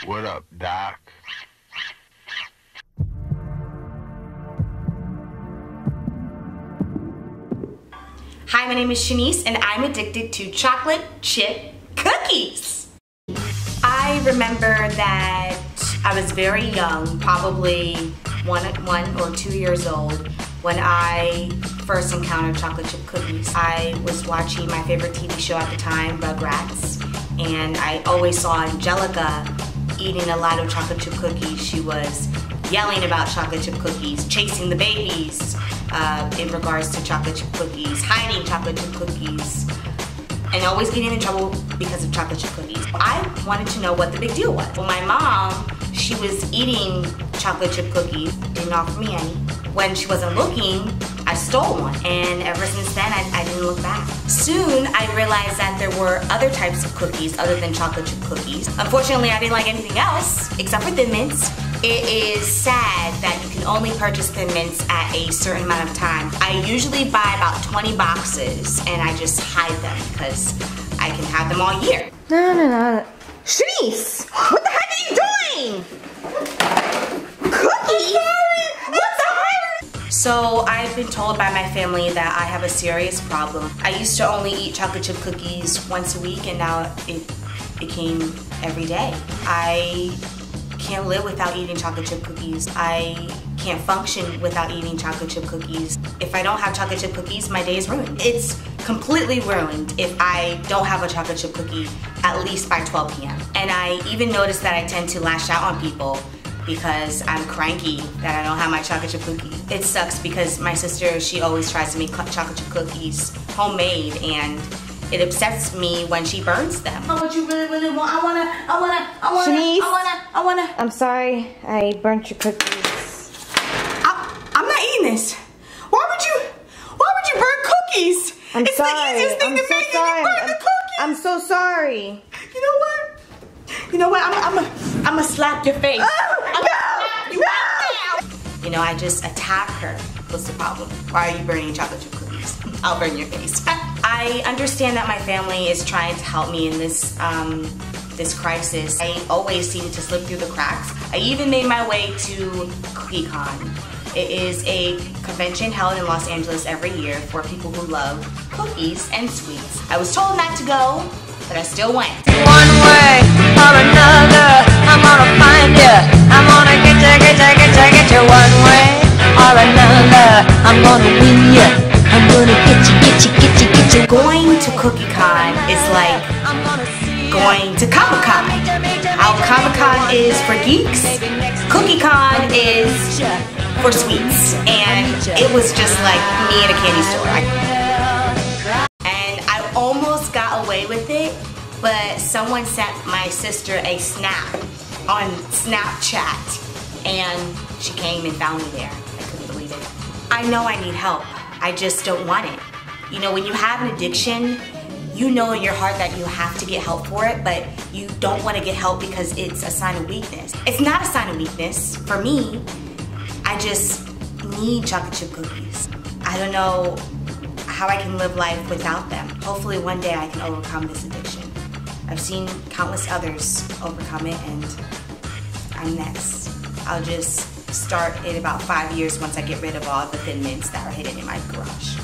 What up, Doc? Hi, my name is Shanice and I'm addicted to chocolate chip cookies. I remember that I was very young, probably one or 2 years old, when I first encountered chocolate chip cookies. I was watching my favorite TV show at the time, Rugrats, and I always saw Angelica eating a lot of chocolate chip cookies. She was yelling about chocolate chip cookies, chasing the babies in regards to chocolate chip cookies, hiding chocolate chip cookies, and always getting in trouble because of chocolate chip cookies. I wanted to know what the big deal was. Well, my mom, she was eating chocolate chip cookies, didn't offer me any. When she wasn't looking, I stole one, and ever since then, I didn't look back. Soon, I realized that there were other types of cookies other than chocolate chip cookies. Unfortunately, I didn't like anything else except for Thin Mints. It is sad that you can only purchase Thin Mints at a certain amount of time. I usually buy about 20 boxes, and I just hide them because I can have them all year. No. Shanice, what the heck are you doing? Cookies? So I've been told by my family that I have a serious problem. I used to only eat chocolate chip cookies once a week, and now it became every day. I can't live without eating chocolate chip cookies. I can't function without eating chocolate chip cookies. If I don't have chocolate chip cookies, my day is ruined. It's completely ruined if I don't have a chocolate chip cookie at least by 12 p.m. And I even noticed that I tend to lash out on people because I'm cranky that I don't have my chocolate chip cookie. It sucks because my sister, she always tries to make chocolate chip cookies homemade, and it upsets me when she burns them. Oh, what you really want? Shanice, I wanna. I'm sorry, I burnt your cookies. I'm not eating this. Why would you burn cookies? It's sorry. the easiest thing to make, and you burn the cookies. I'm so sorry. You know what? I'm gonna slap your face. You know, I just attack her. What's the problem? Why are you burning chocolate chip cookies? I'll burn your face. I understand that my family is trying to help me in this this crisis. I always seem to slip through the cracks. I even made my way to CookieCon. It is a convention held in Los Angeles every year for people who love cookies and sweets. I was told not to go, but I still went. One way or another, I'm gonna find you. I'm gonna get you one way or another. I'm gonna win you. I'm gonna get you. Going to CookieCon is like going to Comic-Con. How Comic-Con is for geeks, CookieCon is for sweets. And it was just like me in a candy store. And I almost got away with it, but someone sent my sister a snap on Snapchat, and she came and found me there. I couldn't believe it. I know I need help. I just don't want it. You know, when you have an addiction, you know in your heart that you have to get help for it, but you don't want to get help because it's a sign of weakness. It's not a sign of weakness. For me, I just need chocolate chip cookies. I don't know how I can live life without them. Hopefully one day I can overcome this addiction. I've seen countless others overcome it, and I'm next. I'll just start in about 5 years once I get rid of all the Thin Mints that are hidden in my garage.